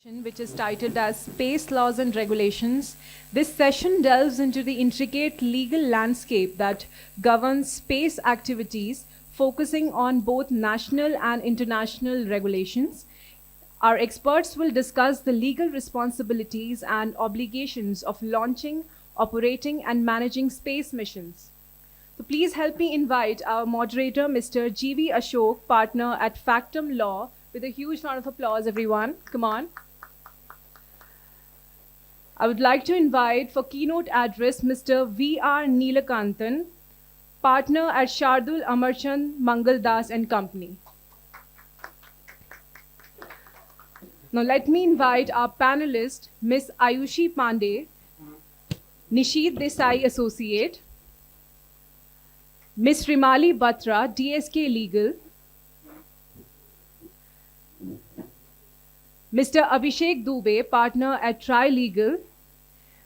Which is titled as Space Laws and Regulations. This session delves into the intricate legal landscape that governs space activities, focusing on both national and international regulations. Our experts will discuss the legal responsibilities and obligations of launching, operating, and managing space missions. So please help me invite our moderator, Mr. G.V. Ashok, partner at Factum Law, with a huge round of applause, everyone. Come on. I would like to invite for keynote address Mr. V.R. Neelakantan, partner at Shardul, Amarchand, Mangaldas and Company. Now let me invite our panelist, Ms. Ayushi Pandey, Nishith Desai Associate, Ms. Rimali Batra, DSK Legal, Mr. Abhishek Dubey, partner at Trilegal,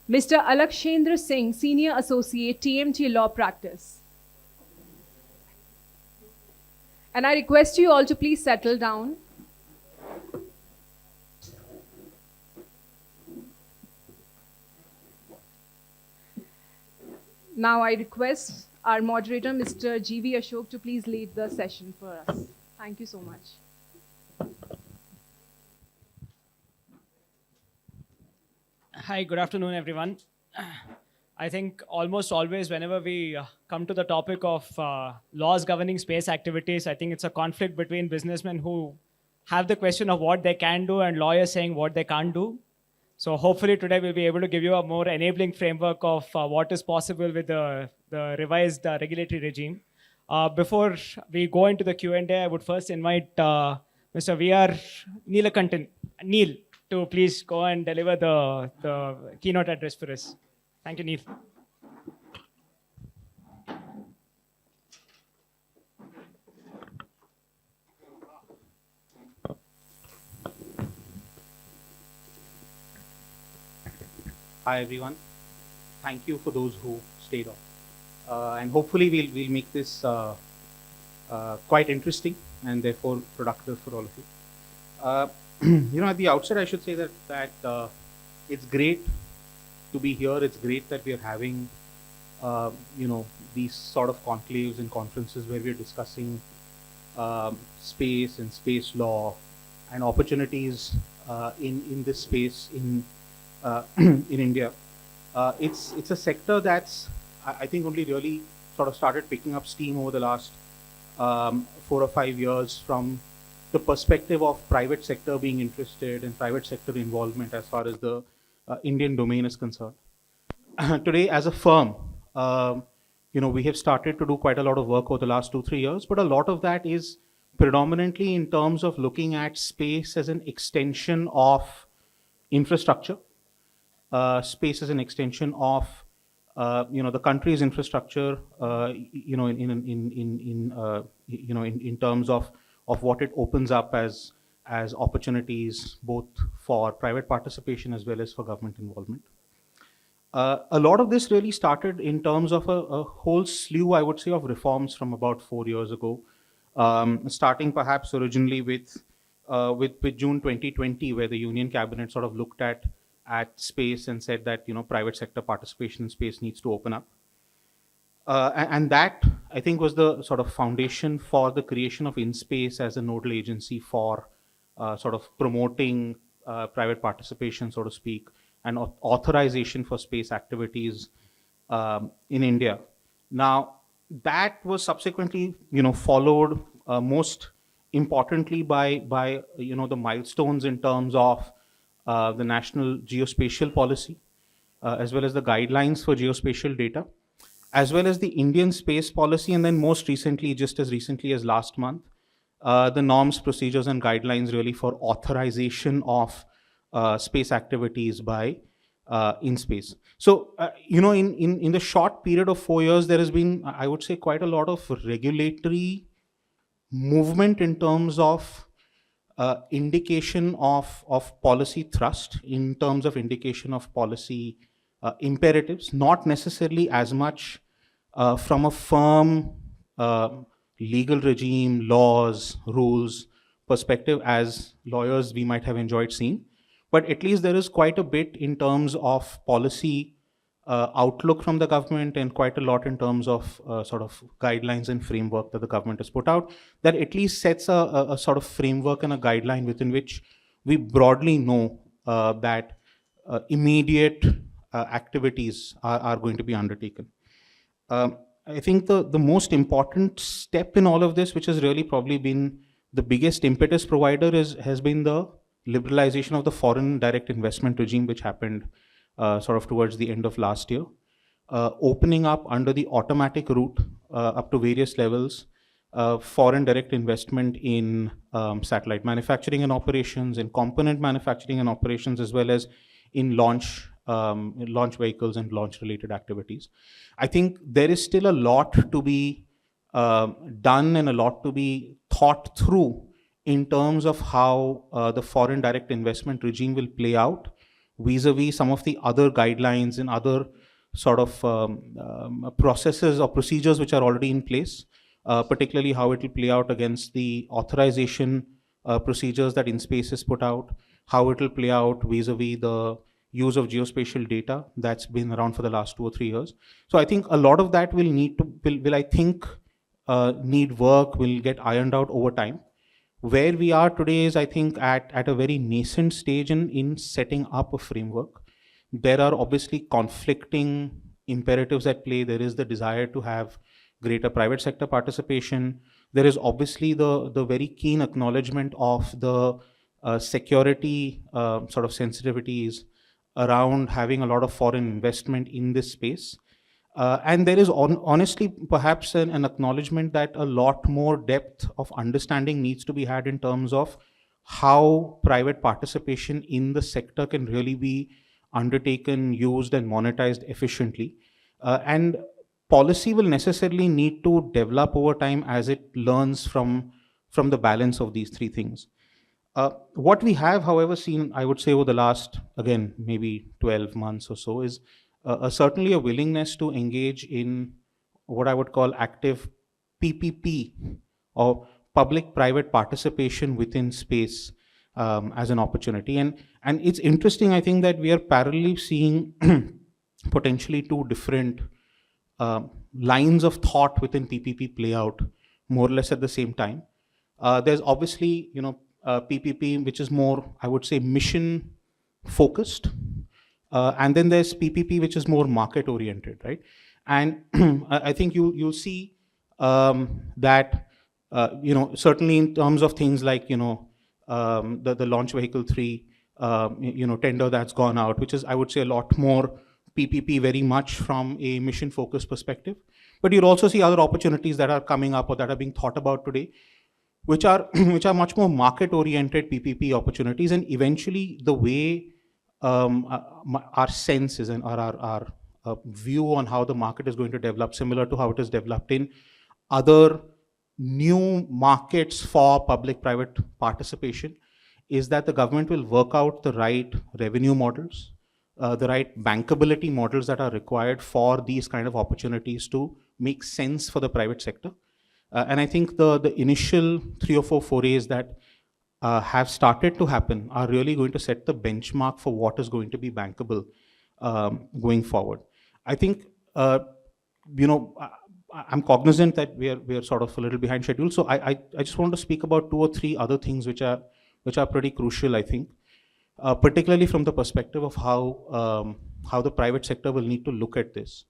Mr. Alaqshendra Singh, Senior Associate, TMT Law Practice. And I request you all to please settle down. Now I request our moderator, Mr. G.V. Ashok, to please lead the session for us. Thank you so much. Hi, good afternoon, everyone. I think almost always whenever we come to the topic of laws governing space activities, I think it's a conflict between businessmen who have the question of what they can do and lawyers saying what they can't do. So hopefully today we'll be able to give you a more enabling framework of what is possible with the revised regulatory regime. Before we go into the Q&A, I would first invite Mr. V.R. Neelakantan, Neel, to please go and deliver the keynote address for us. Thank you, Neel. Hi, everyone. Thank you for those who stayed on. And hopefully we'll make this quite interesting and therefore productive for all of you. At the outset, I should say that it's great to be here. It's great that we are having, these sort of conclaves and conferences where we're discussing space and space law and opportunities in this space in India. It's a sector that's, I think, only really sort of started picking up steam over the last 4 or 5 years from the perspective of private sector being interested and private sector involvement as far as the Indian domain is concerned. Today, as a firm, we have started to do quite a lot of work over the last 2-3 years, but a lot of that is predominantly in terms of looking at space as an extension of infrastructure, space as an extension of the country's infrastructure, in terms of what it opens up as opportunities both for private participation as well as for government involvement. A lot of this really started in terms of a whole slew, I would say, of reforms from about 4 years ago, starting perhaps originally with June 2020, where the Union Cabinet sort of looked at space and said that private sector participation in space needs to open up. And that, I think, was the sort of foundation for the creation of InSpace as a nodal agency for sort of promoting private participation, so to speak, and authorization for space activities in India. Now, that was subsequently, followed most importantly by the milestones in terms of the National Geospatial Policy, as well as the guidelines for geospatial data, as well as the Indian Space Policy, and then most recently, just as recently as last month, the norms, procedures, and guidelines really for authorization of space activities by InSpace. So, in the short period of 4 years, there has been, I would say, quite a lot of regulatory movement in terms of indication of policy thrust, in terms of indication of policy imperatives, not necessarily as much from a firm legal regime, laws, rules perspective as lawyers we might have enjoyed seeing, but at least there is quite a bit in terms of policy outlook from the government, and quite a lot in terms of sort of guidelines and framework that the government has put out, that at least sets a sort of framework and a guideline within which we broadly know that immediate activities are going to be undertaken. I think the most important step in all of this, which has really probably been the biggest impetus provider, has been the liberalization of the foreign direct investment regime, which happened sort of towards the end of last year, opening up under the automatic route up to various levels foreign direct investment in satellite manufacturing and operations, in component manufacturing and operations, as well as in launch vehicles and launch-related activities. I think there is still a lot to be done and a lot to be thought through in terms of how the foreign direct investment regime will play out vis-a-vis some of the other guidelines and other sort of processes or procedures which are already in place, particularly how it will play out against the authorization procedures that InSpace has put out, how it will play out vis-a-vis the use of geospatial data that's been around for the last 2 or 3 years. So I think a lot of that will need work, will get ironed out over time. Where we are today is, I think, at a very nascent stage in setting up a framework. There are obviously conflicting imperatives at play. There is the desire to have greater private sector participation. There is obviously the very keen acknowledgement of the security sort of sensitivities around having a lot of foreign investment in this space. And there is honestly perhaps an acknowledgement that a lot more depth of understanding needs to be had in terms of how private participation in the sector can really be undertaken, used, and monetized efficiently. And policy will necessarily need to develop over time as it learns from the balance of these three things. What we have, however, seen, I would say, over the last, again, maybe 12 months or so, is certainly a willingness to engage in what I would call active PPP, or public-private participation within space, as an opportunity. And it's interesting, I think, that we are parallelly seeing potentially two different lines of thought within PPP play out more or less at the same time. There's obviously, PPP, which is more, I would say, mission focused. And then there's PPP, which is more market oriented, right? And I think you'll see that, certainly in terms of things like, the launch vehicle 3, tender that's gone out, which is, I would say, a lot more PPP very much from a mission focused perspective. But you'll also see other opportunities that are coming up or that are being thought about today, which are much more market oriented PPP opportunities. And eventually the way our sense is, and our view on how the market is going to develop, similar to how it is developed in other new markets for public-private participation, is that the government will work out the right revenue models, the right bankability models that are required for these kind of opportunities to make sense for the private sector. And I think the initial 3 or 4 forays that have started to happen are really going to set the benchmark for what is going to be bankable going forward. I think, I'm cognizant that we are sort of a little behind schedule. So I just want to speak about 2 or 3 other things which are pretty crucial, I think, particularly from the perspective of how the private sector will need to look at this.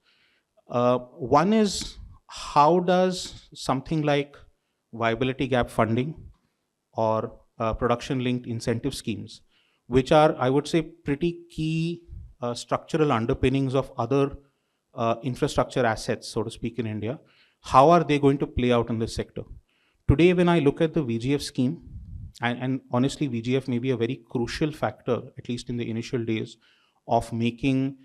One is, how does something like viability gap funding or production-linked incentive schemes, which are, I would say, pretty key structural underpinnings of other infrastructure assets, so to speak, in India, how are they going to play out in this sector? Today, when I look at the VGF scheme, and honestly, VGF may be a very crucial factor, at least in the initial days, of making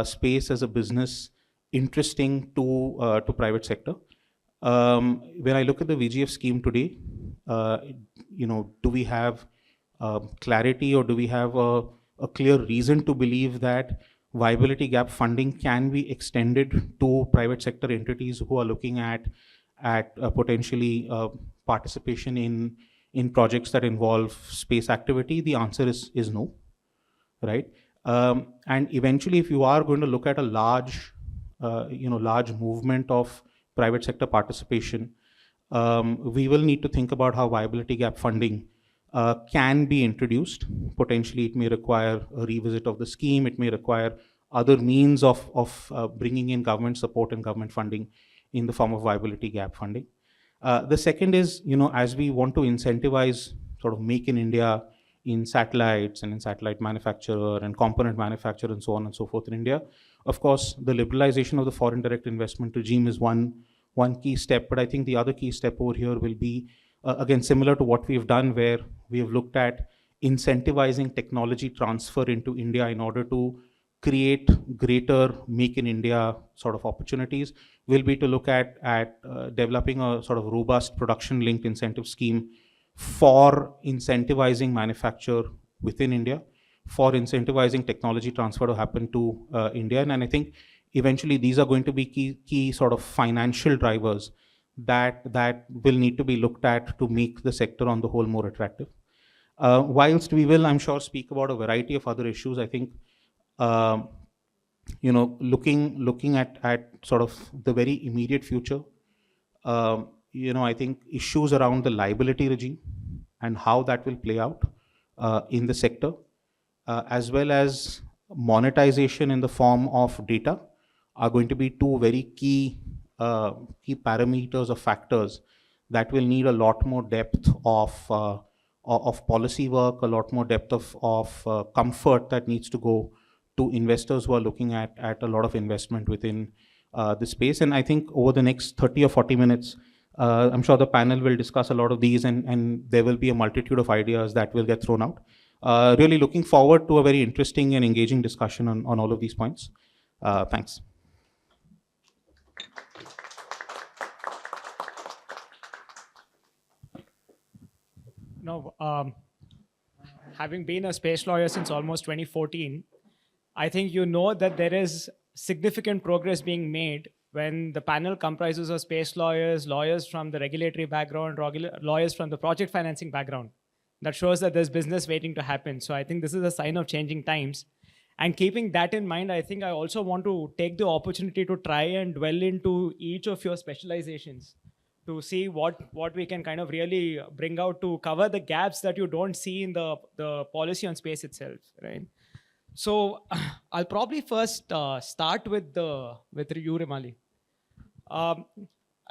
space as a business interesting to private sector. When I look at the VGF scheme today, do we have clarity, or do we have a clear reason to believe that viability gap funding can be extended to private sector entities who are looking at potentially participation in projects that involve space activity? The answer is no. right? And eventually, if you are going to look at a large movement of private sector participation, we will need to think about how viability gap funding can be introduced. Potentially, it may require a revisit of the scheme. It may require other means of bringing in government support and government funding in the form of viability gap funding. The second is, as we want to incentivize sort of make in India in satellites and in satellite manufacturer and component manufacturer and so on and so forth in India, of course, the liberalization of the foreign direct investment regime is one key step. But I think the other key step over here will be, again, similar to what we've done, where we have looked at incentivizing technology transfer into India in order to create greater make in India sort of opportunities, will be to look at developing a sort of robust production linked incentive scheme for incentivizing manufacture within India, for incentivizing technology transfer to happen to India. And I think eventually these are going to be key sort of financial drivers that will need to be looked at to make the sector on the whole more attractive. Whilst we will, I'm sure, speak about a variety of other issues, I think looking at sort of the very immediate future, I think issues around the liability regime and how that will play out in the sector, as well as monetization in the form of data, are going to be two very key parameters or factors that will need a lot more depth of policy work, a lot more depth of comfort that needs to go to investors who are looking at a lot of investment within the space. And I think over the next 30 or 40 minutes, I'm sure the panel will discuss a lot of these, and there will be a multitude of ideas that will get thrown out. Really looking forward to a very interesting and engaging discussion on all of these points. Thanks. No, having been a space lawyer since almost 2014, I think you know that there is significant progress being made when the panel comprises of space lawyers, lawyers from the regulatory background, lawyers from the project financing background. That shows that there's business waiting to happen. So I think this is a sign of changing times. And keeping that in mind, I think I also want to take the opportunity to try and dwell into each of your specializations to see what we can kind of really bring out to cover the gaps that you don't see in the policy on space itself, right? So I'll probably first start with you, Rimali. I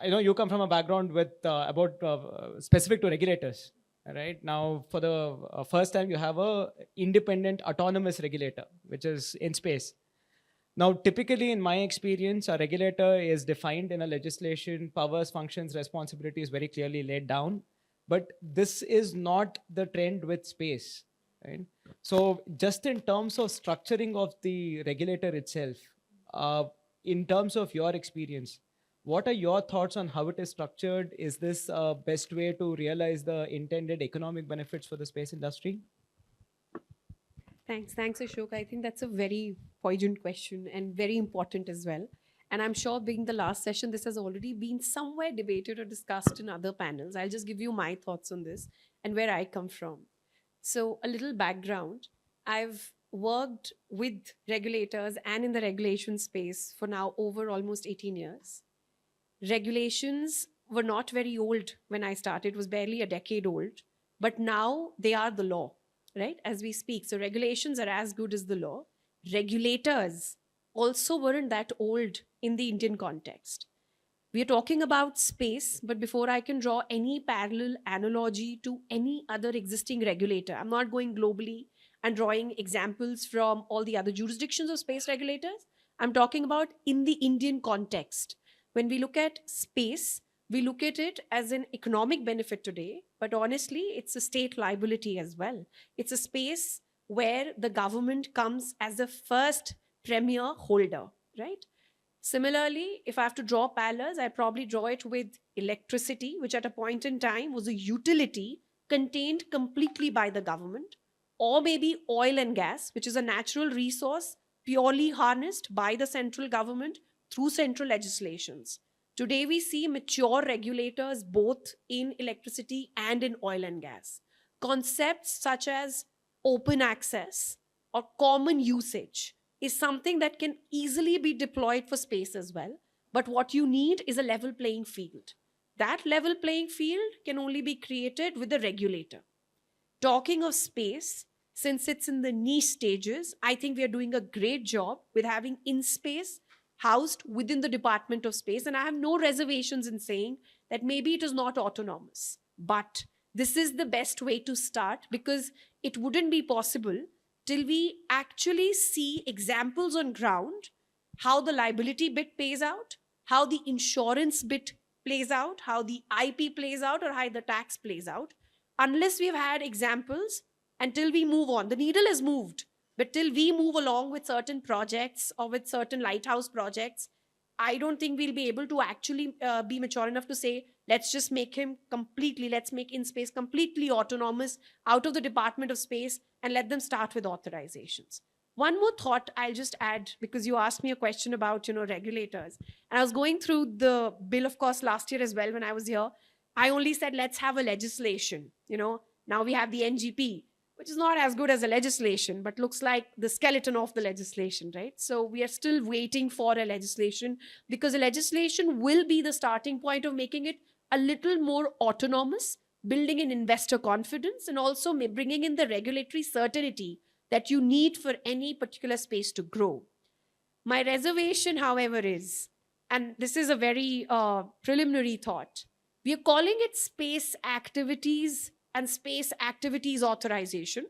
know you come from a background with specific to regulators, right? Now, for the first time, you have a independent autonomous regulator, which is in space. Now, typically, in my experience, a regulator is defined in a legislation, powers, functions, responsibilities very clearly laid down. But this is not the trend with space, right? So just in terms of structuring of the regulator itself, in terms of your experience, what are your thoughts on how it is structured? Is this best way to realize the intended economic benefits for the space industry? Thanks, Ashok. I think that's a very poignant question and very important as well. And I'm sure being the last session, this has already been somewhere debated or discussed in other panels. I'll just give you my thoughts on this and where I come from. So a little background. I've worked with regulators and in the regulation space for now over almost 18 years. Regulations were not very old when I started. It was barely a decade old. But now they are the law, right, as we speak. So regulations are as good as the law. Regulators also weren't that old in the Indian context. We are talking about space, but before I can draw any parallel analogy to any other existing regulator, I'm not going globally and drawing examples from all the other jurisdictions of space regulators. I'm talking about in the Indian context. When we look at space, we look at it as an economic benefit today, but honestly, it's a state liability as well. It's a space where the government comes as the first premier holder, right? Similarly, if I have to draw parallels, I probably draw it with electricity, which at a point in time was a utility contained completely by the government, or maybe oil and gas, which is a natural resource purely harnessed by the central government through central legislations. Today, we see mature regulators both in electricity and in oil and gas. Concepts such as open access, or common usage is something that can easily be deployed for space as well. But what you need is a level playing field. That level playing field can only be created with a regulator. Talking of space, since it's in the niche stages, I think we are doing a great job with having in-space housed within the Department of Space. And I have no reservations in saying that maybe it is not autonomous. But this is the best way to start, because it wouldn't be possible till we actually see examples on ground, how the liability bit plays out, how the insurance bit plays out, how the IP plays out, or how the tax plays out. Unless we've had examples, until we move on, the needle is moved, but till we move along with certain projects or with certain lighthouse projects, I don't think we'll be able to actually be mature enough to say, let's just make him completely, let's make in-space completely autonomous out of the Department of Space and let them start with authorizations. One more thought I'll just add, because you asked me a question about, regulators. And I was going through the bill, of course, last year as well when I was here. I only said, let's have a legislation. Now we have the NGP, which is not as good as a legislation, but looks like the skeleton of the legislation, right? So we are still waiting for a legislation, because a legislation will be the starting point of making it a little more autonomous, building in investor confidence, and also bringing in the regulatory certainty that you need for any particular space to grow. My reservation, however, is, and this is a very preliminary thought, we are calling it space activities and space activities authorization.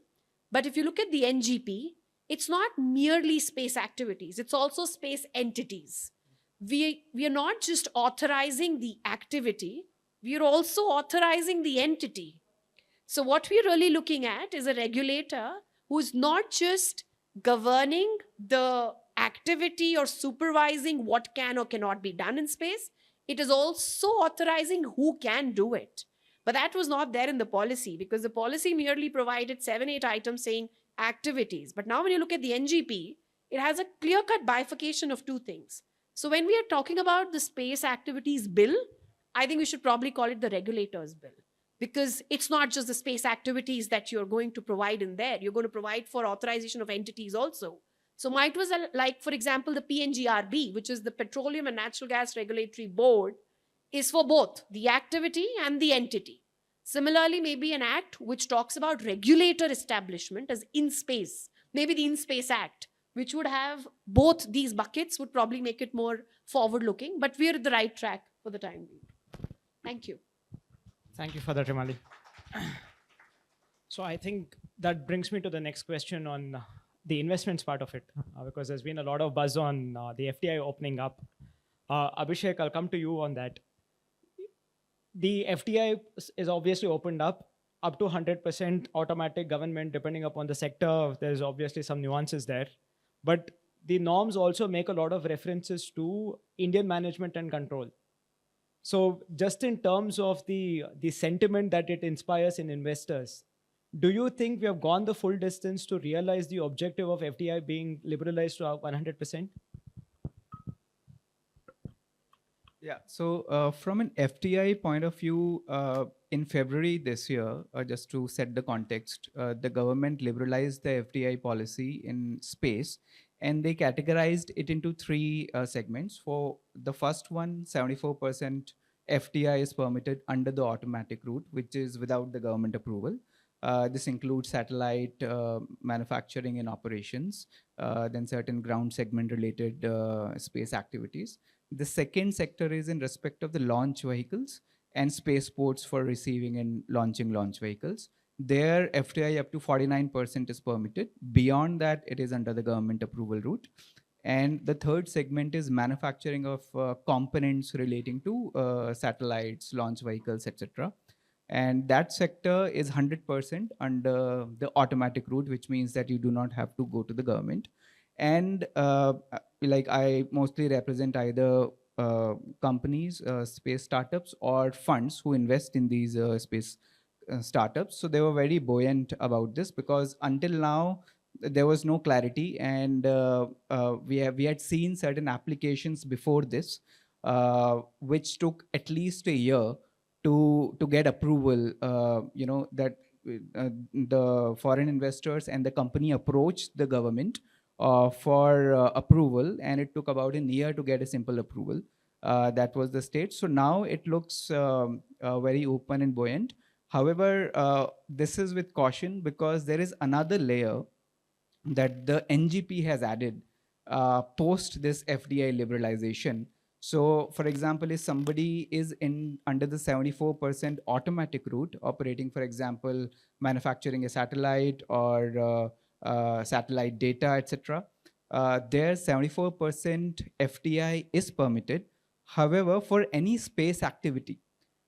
But if you look at the NGP, it's not merely space activities, it's also space entities. We are not just authorizing the activity, we are also authorizing the entity. So what we're really looking at is a regulator who's not just governing the activity or supervising what can or cannot be done in space, it is also authorizing who can do it. But that was not there in the policy, because the policy merely provided 7-8 items saying activities. But now when you look at the NGP, it has a clear-cut bifurcation of two things. So when we are talking about the space activities bill, I think we should probably call it the regulators bill, because it's not just the space activities that you're going to provide in there. You're going to provide for authorization of entities also. So might was like, for example, the PNGRB, which is the Petroleum and Natural Gas Regulatory Board, is for both the activity and the entity. Similarly, maybe an act which talks about regulator establishment as in space, maybe the In-Space Act, which would have both these buckets, would probably make it more forward-looking, but we're at the right track for the time being. Thank you. Thank you for that, Rimali. So I think that brings me to the next question on the investments part of it, because there's been a lot of buzz on the FDI opening up. Abhishek, I'll come to you on that. The FDI is obviously opened up to 100% automatic government, depending upon the sector. There's obviously some nuances there. But the norms also make a lot of references to Indian management and control. So just in terms of the sentiment that it inspires in investors, do you think we have gone the full distance to realize the objective of FDI being liberalized to 100%? Yeah, so from an FDI point of view, in February this year, just to set the context, the government liberalized the FDI policy in space, and they categorized it into three segments. For the first one, 74% FDI is permitted under the automatic route, which is without the government approval. This includes satellite manufacturing and operations, then certain ground segment related space activities. The second sector is in respect of the launch vehicles and spaceports for receiving and launching launch vehicles. There, FDI up to 49% is permitted. Beyond that, it is under the government approval route. And the third segment is manufacturing of components relating to satellites, launch vehicles, etc. And that sector is 100% under the automatic route, which means that you do not have to go to the government. And like I mostly represent either companies, space startups, or funds who invest in these space startups. So they were very buoyant about this, because until now there was no clarity, and we had seen certain applications before this, which took at least a year to get approval. That the foreign investors and the company approached the government for approval, and it took about a year to get a simple approval. That was the state. So now it looks very open and buoyant. However, this is with caution because there is another layer that the NGP has added post this FDI liberalization. So, for example, if somebody is in under the 74% automatic route, operating, for example, manufacturing a satellite or satellite data, etc., their 74% FDI is permitted. However, for any space activity,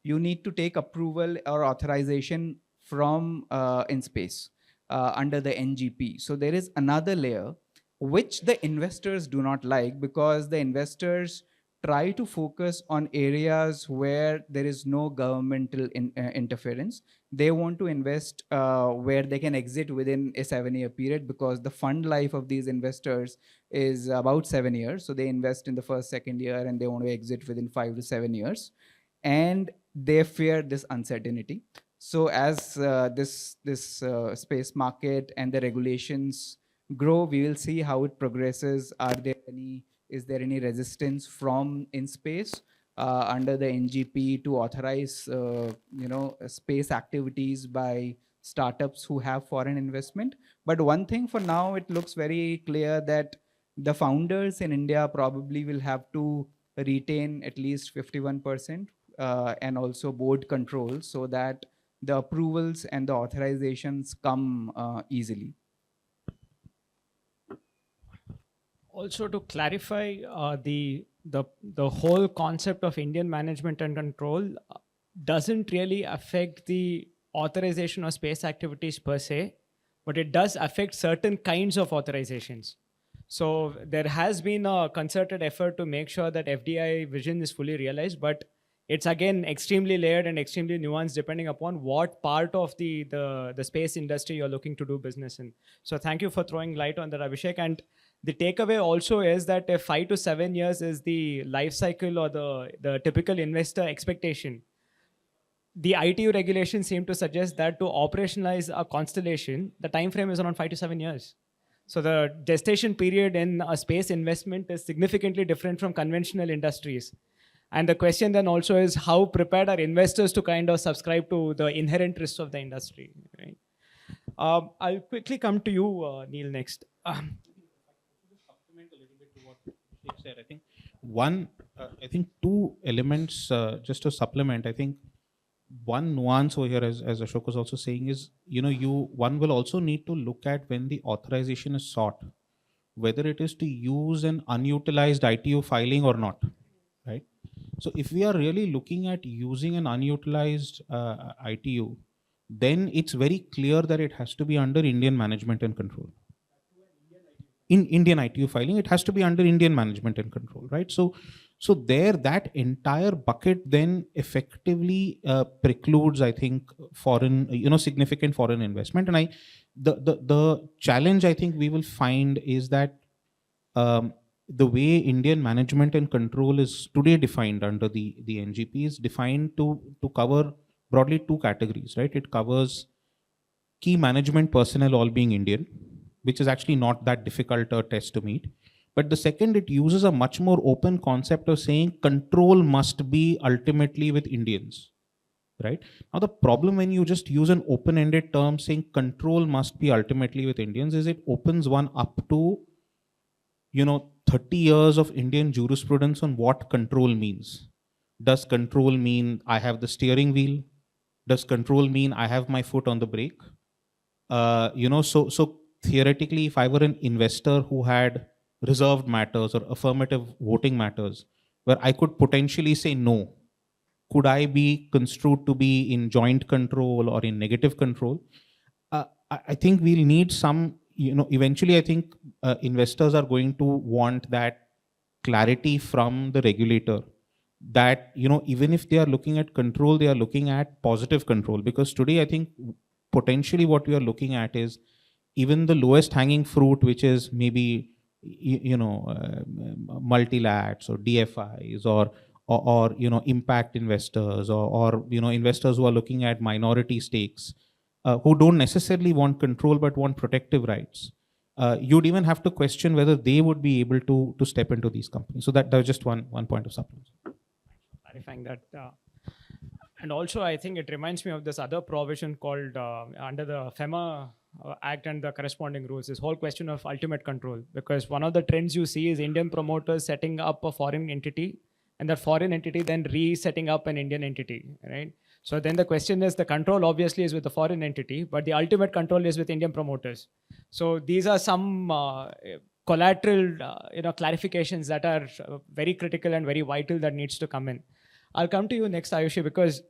you need to take approval or authorization from in space under the NGP. So there is another layer which the investors do not like, because the investors try to focus on areas where there is no governmental interference. They want to invest where they can exit within a 7-year period, because the fund life of these investors is about 7 years. So they invest in the first, second year, and they want to exit within 5 to 7 years. And they fear this uncertainty. So as this space market and the regulations grow, we will see how it progresses. Is there any resistance from in space under the NGP to authorize space activities by startups who have foreign investment? But one thing for now, it looks very clear that the founders in India probably will have to retain at least 51% and also board control, so that the approvals and the authorizations come easily. Also, to clarify, the whole concept of Indian management and control doesn't really affect the authorization of space activities per se, but it does affect certain kinds of authorizations. So there has been a concerted effort to make sure that FDI vision is fully realized, but it's again extremely layered and extremely nuanced depending upon what part of the space industry you're looking to do business in. So thank you for throwing light on that, Abhishek. And the takeaway also is that 5 to 7 years is the life cycle or the typical investor expectation. The ITU regulations seem to suggest that to operationalize a constellation, the time frame is around 5 to 7 years. So the gestation period in a space investment is significantly different from conventional industries. And the question then also is, how prepared are investors to kind of subscribe to the inherent risks of the industry, right? I'll quickly come to you, Neil, next. Supplement a little bit to what Abhishek said. I think two elements just to supplement. I think one nuance over here, as Ashok was also saying, is one will also need to look at when the authorization is sought, whether it is to use an unutilized ITU filing or not, right? So if we are really looking at using an unutilized ITU, then it's very clear that it has to be under Indian management and control. In Indian ITU filing, it has to be under Indian management and control, right? So there, that entire bucket then effectively precludes, I think, foreign, significant foreign investment. And the challenge I think we will find is that the way Indian management and control is today defined under the NGP is defined to cover broadly two categories, right? It covers key management personnel all being Indian, which is actually not that difficult a test to meet. But the second, it uses a much more open concept of saying control must be ultimately with Indians, right? Now, the problem when you just use an open-ended term saying control must be ultimately with Indians is it opens one up to, 30 years of Indian jurisprudence on what control means. Does control mean I have the steering wheel? Does control mean I have my foot on the brake? So theoretically, if I were an investor who had reserved matters or affirmative voting matters, where I could potentially say no, could I be construed to be in joint control or in negative control? I think we'll need some, eventually I think investors are going to want that clarity from the regulator that, even if they are looking at control, they are looking at positive control. Because today, I think potentially what we are looking at is even the lowest hanging fruit, which is maybe, multilats or DFIs or impact investors or investors who are looking at minority stakes. who don't necessarily want control but want protective rights, you'd even have to question whether they would be able to step into these companies. So that was just one point of supplement. Clarifying that. And also, I think it reminds me of this other provision called under the FEMA Act and the corresponding rules, this whole question of ultimate control. Because one of the trends you see is Indian promoters setting up a foreign entity, and that foreign entity then resetting up an Indian entity, right? So then the question is, the control obviously is with the foreign entity, but the ultimate control is with Indian promoters. So these are some collateral clarifications that are very critical and very vital that needs to come in. I'll come to you next, Ayushi, because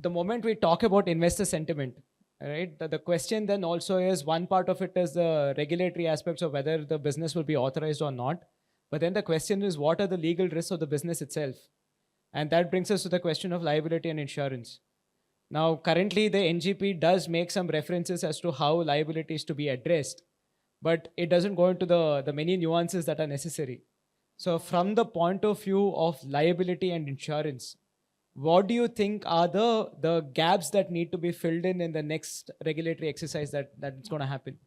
the moment we talk about investor sentiment, right, the question then also is, one part of it is the regulatory aspects of whether the business will be authorized or not. But then the question is, what are the legal risks of the business itself? And that brings us to the question of liability and insurance. Now, currently, the NGP does make some references as to how liability is to be addressed, but it doesn't go into the many nuances that are necessary. So from the point of view of liability and insurance, what do you think are the gaps that need to be filled in the next regulatory exercise that's going to happen?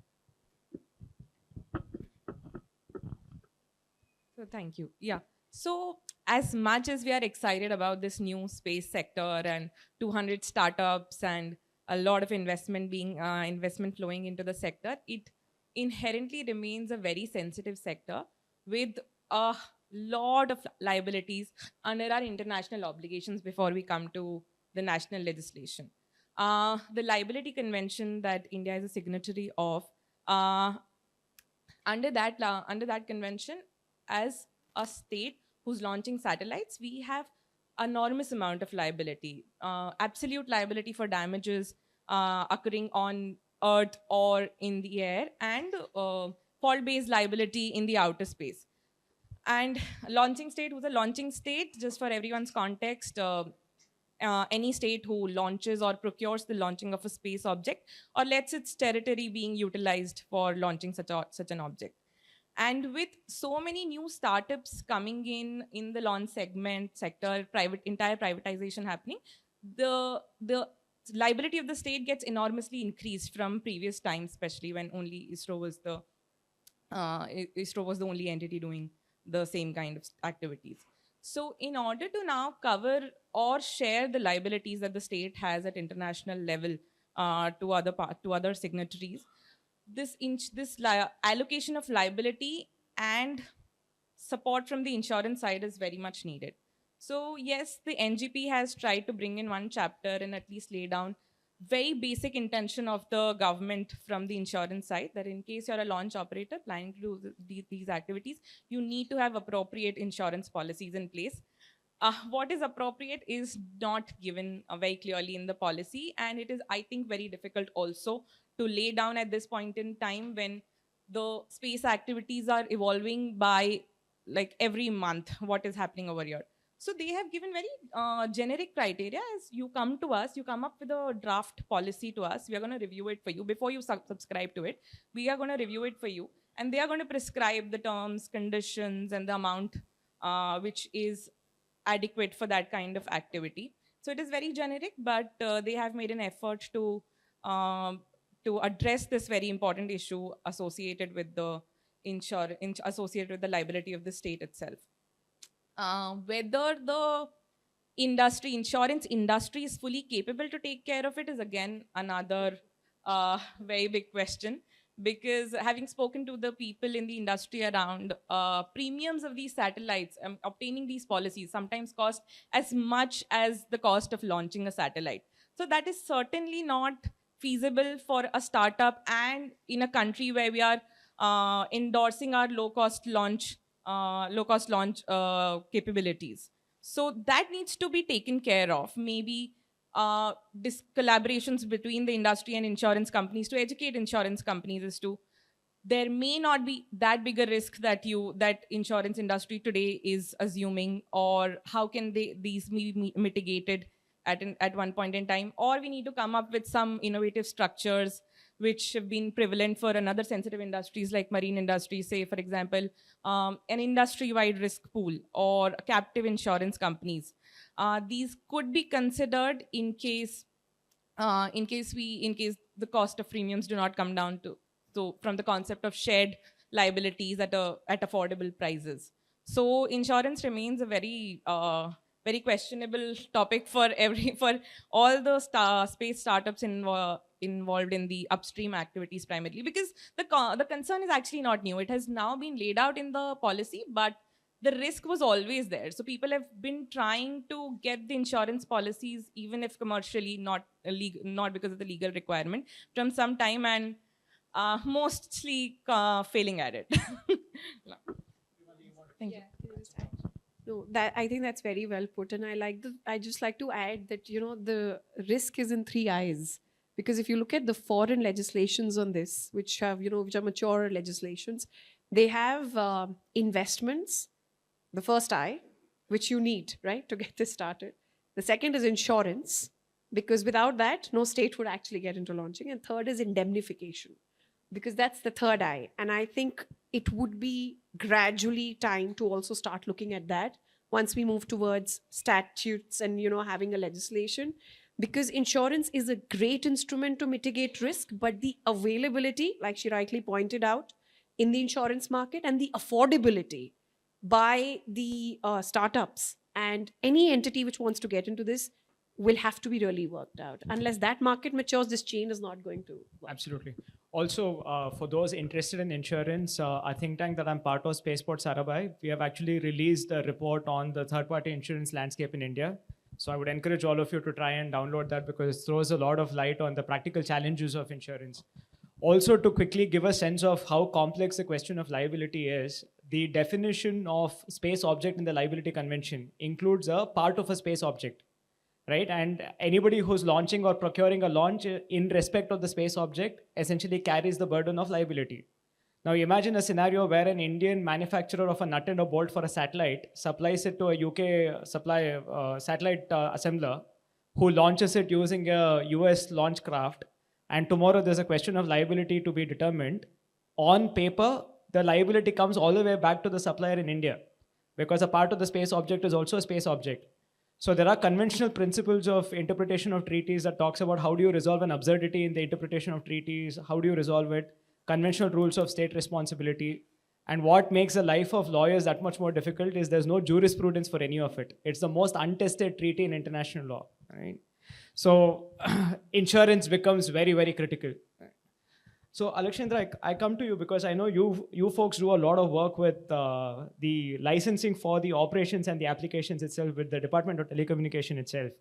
So thank you. Yeah. So as much as we are excited about this new space sector and 200 startups and a lot of investment flowing into the sector, it inherently remains a very sensitive sector with a lot of liabilities under our international obligations before we come to the national legislation. The liability convention that India is a signatory of, under that convention, as a state who's launching satellites, we have enormous amount of liability, absolute liability for damages occurring on Earth or in the air, and fault-based liability in the outer space. And launching state, who's a launching state, just for everyone's context, any state who launches or procures the launching of a space object or lets its territory being utilized for launching such an object. And with so many new startups coming in the launch sector, entire privatization happening, the liability of the state gets enormously increased from previous times, especially when only ISRO was the only entity doing the same kind of activities. So in order to now cover or share the liabilities that the state has at international level to other signatories, this allocation of liability and support from the insurance side is very much needed. So yes, the NGP has tried to bring in one chapter and at least lay down very basic intention of the government from the insurance side, that in case you're a launch operator planning to do these activities, you need to have appropriate insurance policies in place. What is appropriate is not given very clearly in the policy, and it is, I think, very difficult also to lay down at this point in time when the space activities are evolving by like every month, what is happening over here. So they have given very generic criteria. As you come to us, you come up with a draft policy to us. We are going to review it for you. Before you subscribe to it, we are going to review it for you. And they are going to prescribe the terms, conditions, and the amount which is adequate for that kind of activity. So it is very generic, but they have made an effort to address this very important issue associated with the associated with the liability of the state itself. Whether the insurance industry is fully capable to take care of it is again another very big question, because having spoken to the people in the industry around, premiums of these satellites, obtaining these policies sometimes cost as much as the cost of launching a satellite. So that is certainly not feasible for a startup, and in a country where we are endorsing our low-cost launch capabilities. So that needs to be taken care of. Maybe collaborations between the industry and insurance companies to educate insurance companies as to there may not be that big a risk that insurance industry today is assuming, or how can these be mitigated at one point in time, or we need to come up with some innovative structures which have been prevalent for another sensitive industries like marine industry, say, for example, an industry-wide risk pool or captive insurance companies. These could be considered in case the cost of premiums do not come down to, so from the concept of shared liabilities at affordable prices. So insurance remains a very questionable topic for for all the space startups involved in the upstream activities primarily, because the concern is actually not new. It has now been laid out in the policy, but the risk was always there. So people have been trying to get the insurance policies, even if commercially, not because of the legal requirement, from some time, and mostly failing at it. Thank you. No, that I think that's very well put, and I just like to add that the risk is in three eyes, because if you look at the foreign legislations on this, which are mature legislations, they have investments, the first eye, which you need, right, to get this started. The second is insurance, because without that, no state would actually get into launching. And third is indemnification, because that's the third eye. And I think it would be gradually time to also start looking at that once we move towards statutes and, having a legislation, because insurance is a great instrument to mitigate risk, but the availability, like she rightly pointed out, in the insurance market, and the affordability by the startups and any entity which wants to get into this will have to be really worked out. Unless that market matures, this chain is not going to work. Absolutely. Also, for those interested in insurance, a think tank that I'm part of, Spaceport Sarabhai, we have actually released a report on the third-party insurance landscape in India. So I would encourage all of you to try and download that, because it throws a lot of light on the practical challenges of insurance. Also, to quickly give a sense of how complex the question of liability is, the definition of space object in the liability convention includes a part of a space object, right? And anybody who's launching or procuring a launch in respect of the space object essentially carries the burden of liability. Now imagine a scenario where an Indian manufacturer of a nut and a bolt for a satellite supplies it to a UK satellite assembler, who launches it using a US launch craft, and tomorrow there's a question of liability to be determined. On paper, the liability comes all the way back to the supplier in India, because a part of the space object is also a space object. So there are conventional principles of interpretation of treaties that talks about how do you resolve an absurdity in the interpretation of treaties, how do you resolve it, conventional rules of state responsibility. And what makes the life of lawyers that much more difficult is there's no jurisprudence for any of it. It's the most untested treaty in international law, right? So insurance becomes very, very critical. So Alaqshendra, I come to you because I know you folks do a lot of work with the licensing for the operations and the applications itself with the Department of Telecommunication itself.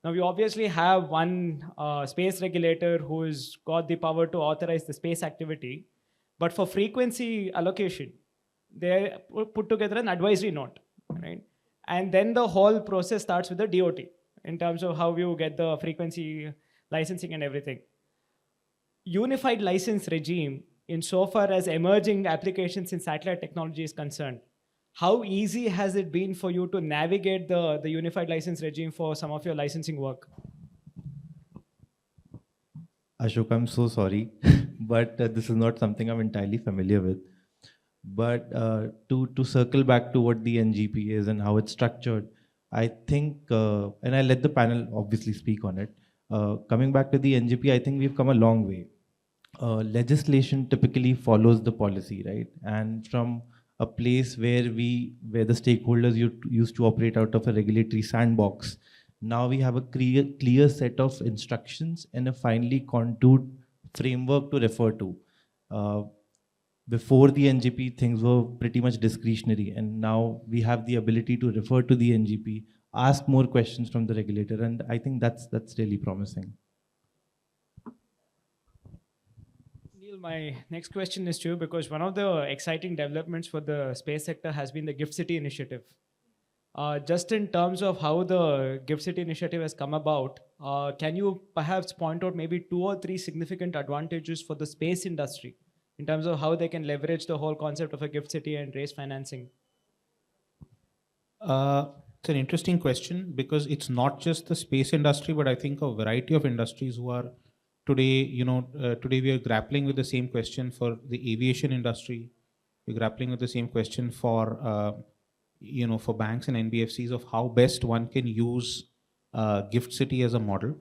Now we obviously have one space regulator who's got the power to authorize the space activity, but for frequency allocation, they put together an advisory note, right? And then the whole process starts with the DOT in terms of how you get the frequency licensing and everything. Unified license regime, insofar as emerging applications in satellite technology is concerned, how easy has it been for you to navigate the unified license regime for some of your licensing work? Ashok, I'm so sorry, but this is not something I'm entirely familiar with. But to circle back to what the NGP is and how it's structured, I think, and I'll let the panel obviously speak on it. Coming back to the NGP, I think we've come a long way. Legislation typically follows the policy, right? And from a place where the stakeholders used to operate out of a regulatory sandbox, now we have a clear set of instructions and a finely contoured framework to refer to. Before the NGP, things were pretty much discretionary, and now we have the ability to refer to the NGP, ask more questions from the regulator, and I think that's really promising. My next question is to you, because one of the exciting developments for the space sector has been the Gift City initiative. Just in terms of how the Gift City initiative has come about, can you perhaps point out maybe 2 or 3 significant advantages for the space industry in terms of how they can leverage the whole concept of a Gift City and raise financing? It's an interesting question, because it's not just the space industry, but I think a variety of industries who are today, today we are grappling with the same question for the aviation industry. We're grappling with the same question for, for banks and NBFCs of how best one can use Gift City as a model.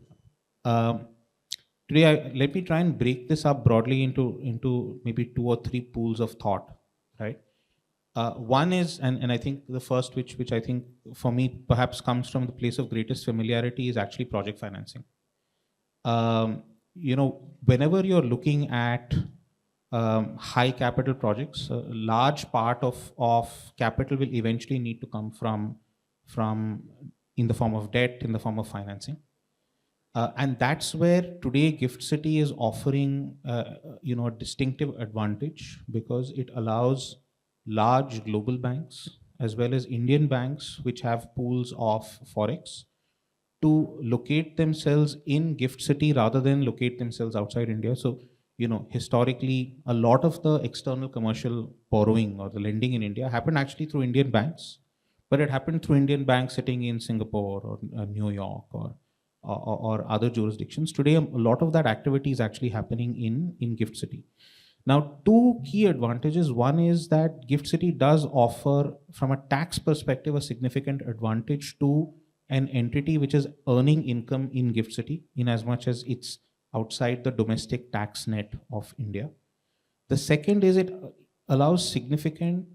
today, let me try and break this up broadly into maybe 2 or 3 pools of thought, right? One is, and I think the first, which I think for me perhaps comes from the place of greatest familiarity, is actually project financing. Whenever you're looking at high capital projects, a large part of capital will eventually need to come from in the form of debt, in the form of financing. And that's where today Gift City is offering, a distinctive advantage, because it allows large global banks as well as Indian banks, which have pools of forex, to locate themselves in Gift City rather than locate themselves outside India. So, historically, a lot of the external commercial borrowing or the lending in India happened actually through Indian banks, but it happened through Indian banks sitting in Singapore or New York or other jurisdictions. Today, a lot of that activity is actually happening in Gift City. Now, two key advantages. One is that Gift City does offer, from a tax perspective, a significant advantage to an entity which is earning income in Gift City, in as much as it's outside the domestic tax net of India. The second is it allows significant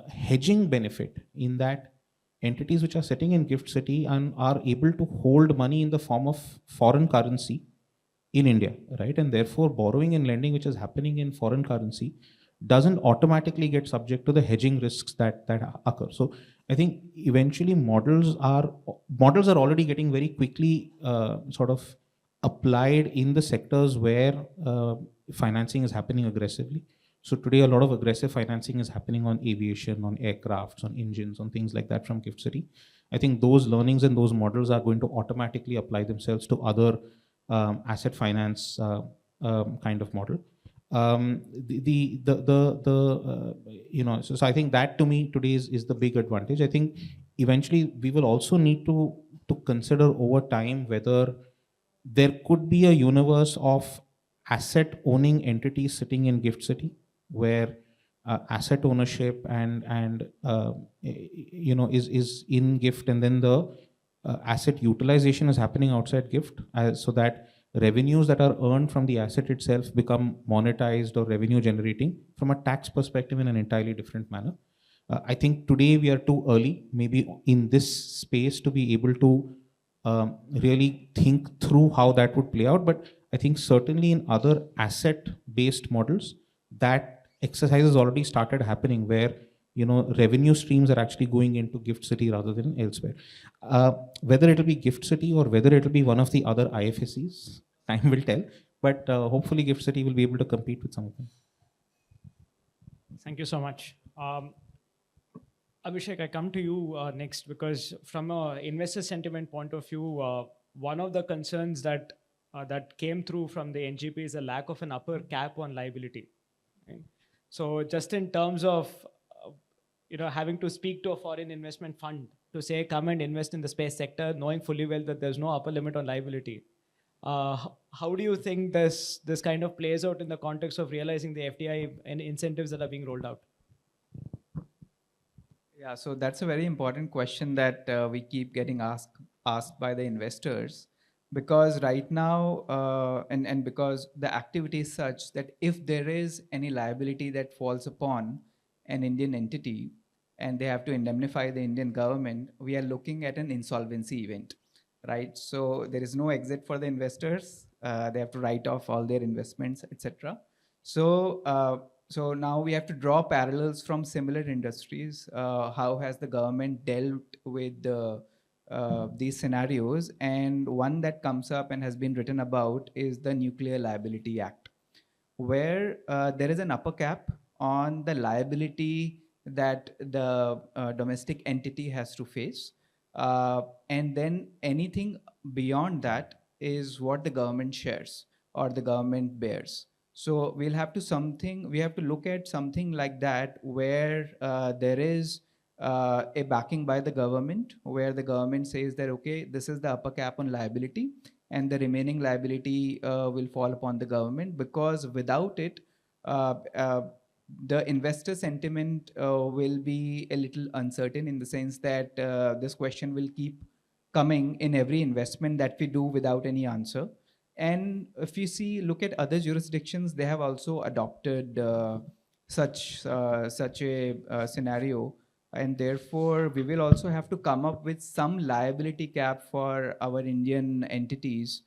hedging benefit, in that entities which are sitting in Gift City and are able to hold money in the form of foreign currency in India, right? And therefore, borrowing and lending which is happening in foreign currency doesn't automatically get subject to the hedging risks that occur. So I think eventually models are already getting very quickly sort of applied in the sectors where financing is happening aggressively. So today, a lot of aggressive financing is happening on aviation, on aircrafts, on engines, on things like that from Gift City. I think those learnings and those models are going to automatically apply themselves to other asset finance kind of model. So I think that, to me, today is the big advantage. I think eventually we will also need to consider over time whether there could be a universe of asset owning entities sitting in Gift City, where asset ownership and is in Gift, and then the asset utilization is happening outside Gift, so that revenues that are earned from the asset itself become monetized or revenue generating from a tax perspective in an entirely different manner. I think today we are too early, maybe in this space, to be able to really think through how that would play out. But I think certainly in other asset-based models, that exercise has already started happening, where revenue streams are actually going into Gift City rather than elsewhere. Whether it will be Gift City or whether it will be one of the other IFSCs, time will tell. But hopefully Gift City will be able to compete with some of them. Thank you so much. Abhishek, I come to you next, because from an investor sentiment point of view, one of the concerns that came through from the NGP is a lack of an upper cap on liability. Right? So just in terms of having to speak to a foreign investment fund to say, come and invest in the space sector, knowing fully well that there's no upper limit on liability. How do you think this kind of plays out in the context of realizing the FDI and incentives that are being rolled out? Yeah, so that's a very important question that we keep getting asked by the investors, because right now, and because the activity is such that if there is any liability that falls upon an Indian entity and they have to indemnify the Indian government, we are looking at an insolvency event, right? So there is no exit for the investors. They have to write off all their investments, etc. So now we have to draw parallels from similar industries. How has the government dealt with these scenarios? And one that comes up and has been written about is the Nuclear Liability Act, where there is an upper cap on the liability that the domestic entity has to face. And then anything beyond that is what the government shares or the government bears. So we have to look at something like that, where there is a backing by the government, where the government says that, okay, this is the upper cap on liability, and the remaining liability will fall upon the government, because without it, the investor sentiment will be a little uncertain, in the sense that this question will keep coming in every investment that we do without any answer. And if you look at other jurisdictions, they have also adopted such a scenario, and therefore we will also have to come up with some liability cap for our Indian entities,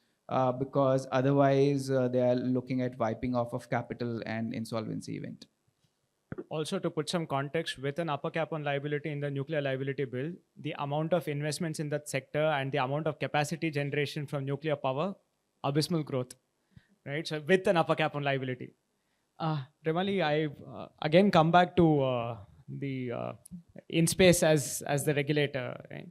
because otherwise they are looking at wiping off of capital and insolvency event. Also, to put some context, with an upper cap on liability in the nuclear liability bill, the amount of investments in that sector and the amount of capacity generation from nuclear power, abysmal growth, right? So with an upper cap on liability. Rimali, I again come back to the in-space as the regulator, right?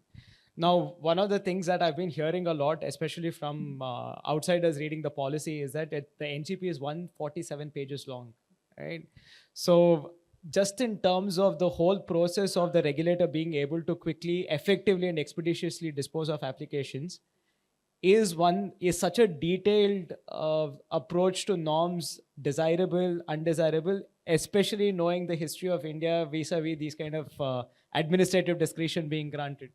Now, one of the things that I've been hearing a lot, especially from outsiders reading the policy, is that the NGP is 147 pages long, right? So just in terms of the whole process of the regulator being able to quickly, effectively, and expeditiously dispose of applications, is such a detailed approach to norms desirable, undesirable, especially knowing the history of India vis-a-vis these kind of administrative discretion being granted?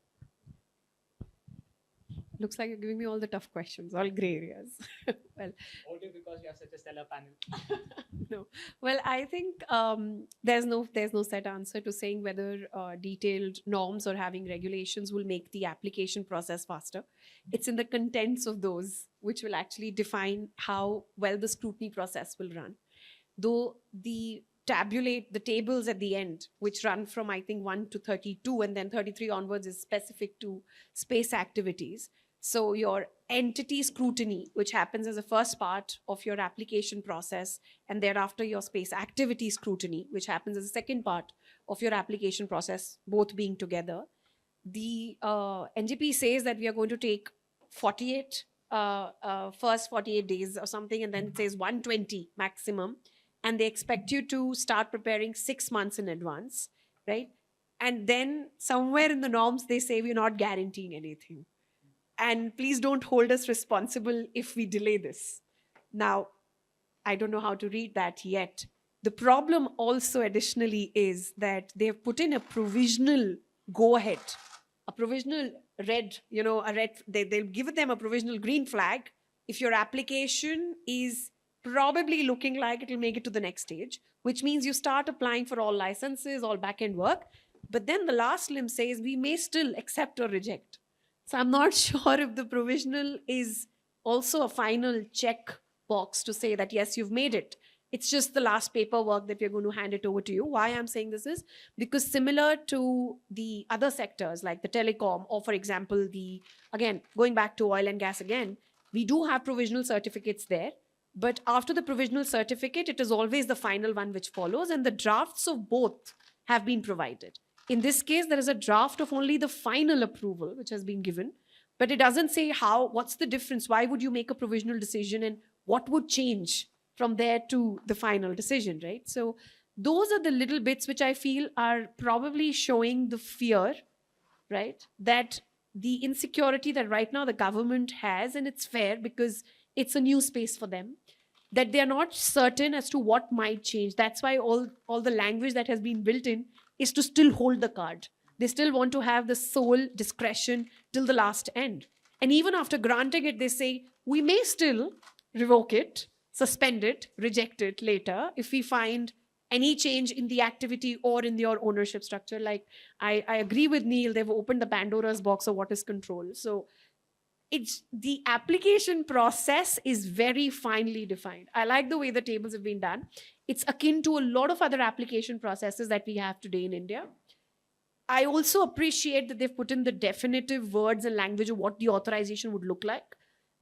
Looks like you're giving me all the tough questions, all gray areas. Well, Only because you have such a stellar panel. no. Well, I think there's no set answer to saying whether detailed norms or having regulations will make the application process faster. It's in the contents of those which will actually define how well the scrutiny process will run. Though the tables at the end, which run from I think 1 to 32 and then 33 onwards, is specific to space activities. So your entity scrutiny, which happens as a first part of your application process, and thereafter your space activity scrutiny, which happens as a second part of your application process, both being together. The NGP says that we are going to take 48, first 48 days or something, and then it says 120 maximum. And they expect you to start preparing 6 months in advance, right? And then somewhere in the norms, they say we're not guaranteeing anything. And please don't hold us responsible if we delay this. Now, I don't know how to read that yet. The problem also additionally is that they've put in a provisional go-ahead, a provisional red, they'll give them a provisional green flag if your application is probably looking like it'll make it to the next stage, which means you start applying for all licenses, all back-end work. But then the last limb says we may still accept or reject. So I'm not sure if the provisional is also a final check box to say that, yes, you've made it. It's just the last paperwork that we're going to hand it over to you. Why I'm saying this is because similar to the other sectors like the telecom, or for example, again, going back to oil and gas again, we do have provisional certificates there. But after the provisional certificate, it is always the final one which follows, and the drafts of both have been provided. In this case, there is a draft of only the final approval which has been given, but it doesn't say what's the difference? Why would you make a provisional decision and what would change from there to the final decision, right? So those are the little bits which I feel are probably showing the fear, right? That the insecurity that right now the government has, and it's fair because it's a new space for them, that they're not certain as to what might change. That's why all the language that has been built in is to still hold the card. They still want to have the sole discretion till the last end. And even after granting it, they say, we may still revoke it, suspend it, reject it later if we find any change in the activity or in your ownership structure. Like, I agree with Neil, they've opened the Pandora's box of what is control. So it's the application process is very finely defined. I like the way the tables have been done. It's akin to a lot of other application processes that we have today in India. I also appreciate that they've put in the definitive words and language of what the authorization would look like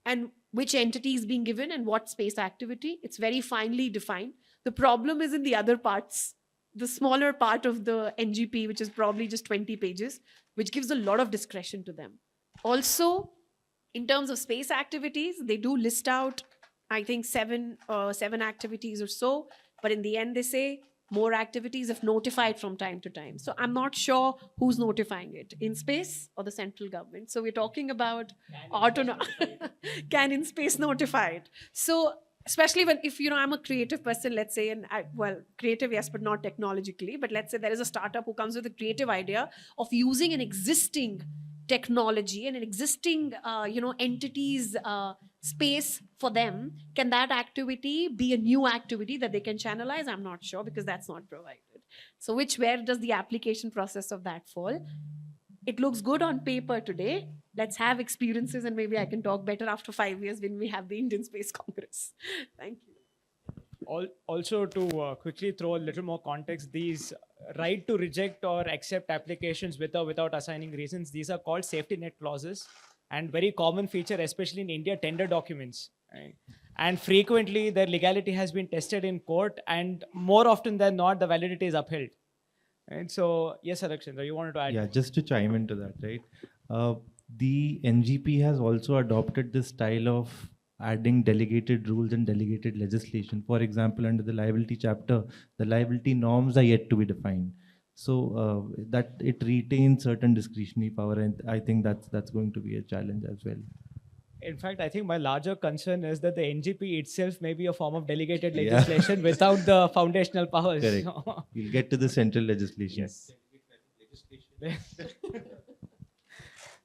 and which entity is being given and what space activity. It's very finely defined. The problem is in the other parts, the smaller part of the NGP, which is probably just 20 pages, which gives a lot of discretion to them. Also, in terms of space activities, they do list out, I think, seven activities or so. But in the end, they say more activities if notified from time to time. So I'm not sure who's notifying it, in space or the central government. So we're talking about can in space notify it. So especially if I'm a creative person, let's say, and creative, yes, but not technologically. But let's say there is a startup who comes with a creative idea of using an existing technology and an existing entity's space for them, can that activity be a new activity that they can channelize? I'm not sure, because that's not provided. So where does the application process of that fall? It looks good on paper today. Let's have experiences, and maybe I can talk better after 5 years when we have the Indian Space Congress. Thank you. Also, to quickly throw a little more context, these right to reject or accept applications with or without assigning reasons, these are called safety net clauses, and very common feature, especially in India, tender documents. Right? And frequently, their legality has been tested in court, and more often than not, the validity is upheld. And so, yes, Alaqshendra, you wanted to add? Yeah, just to chime into that, right? The NGP has also adopted this style of adding delegated rules and delegated legislation. For example, under the liability chapter, the liability norms are yet to be defined. So that it retains certain discretionary power, and I think that's going to be a challenge as well. In fact, I think my larger concern is that the NGP itself may be a form of delegated legislation without the foundational powers. Correct. We'll get to the central legislation. Yes.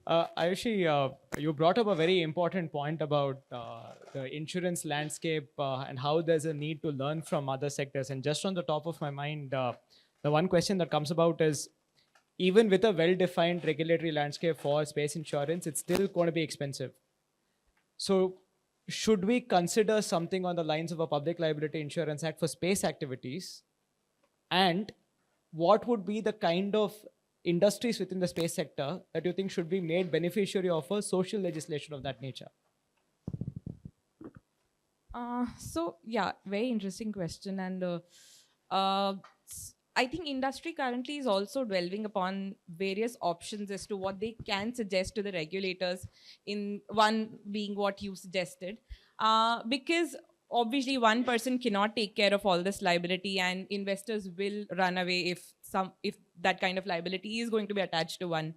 Ayushi, you brought up a very important point about the insurance landscape and how there's a need to learn from other sectors. And just on the top of my mind, the one question that comes about is, even with a well-defined regulatory landscape for space insurance, it's still going to be expensive. So should we consider something on the lines of a Public Liability Insurance Act for space activities? And what would be the kind of industries within the space sector that you think should be made beneficiary of a social legislation of that nature? So yeah, very interesting question. And I think industry currently is also delving upon various options as to what they can suggest to the regulators, in one being what you suggested. Because obviously one person cannot take care of all this liability, and investors will run away if that kind of liability is going to be attached to one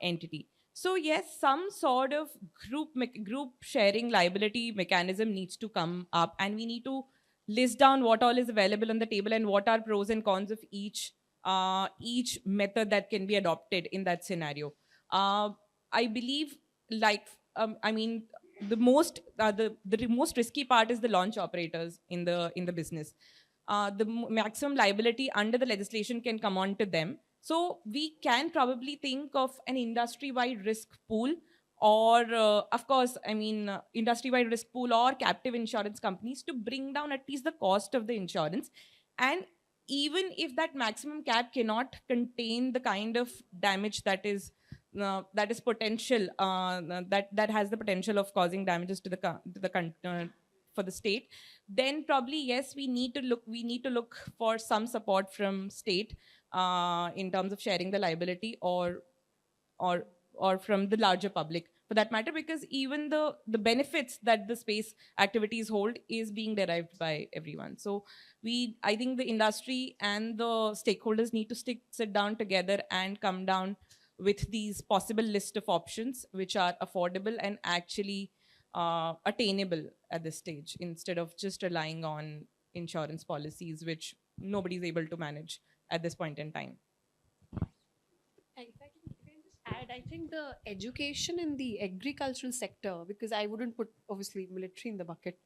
entity. So yes, some sort of group sharing liability mechanism needs to come up, and we need to list down what all is available on the table and what are pros and cons of each method that can be adopted in that scenario. I believe, the most risky part is the launch operators in the business. The maximum liability under the legislation can come on to them. So we can probably think of an industry-wide risk pool, or of course, industry-wide risk pool or captive insurance companies to bring down at least the cost of the insurance. And even if that maximum cap cannot contain the kind of damage that is potential, that has the potential of causing damages to for the state, then probably yes, we need to look for some support from state in terms of sharing the liability, or from the larger public for that matter, because even the benefits that the space activities hold is being derived by everyone. So I think the industry and the stakeholders need to sit down together and come down with these possible list of options which are affordable and actually attainable at this stage, instead of just relying on insurance policies which nobody is able to manage at this point in time. If I can just add, I think the education in the agricultural sector, because I wouldn't put obviously military in the bucket,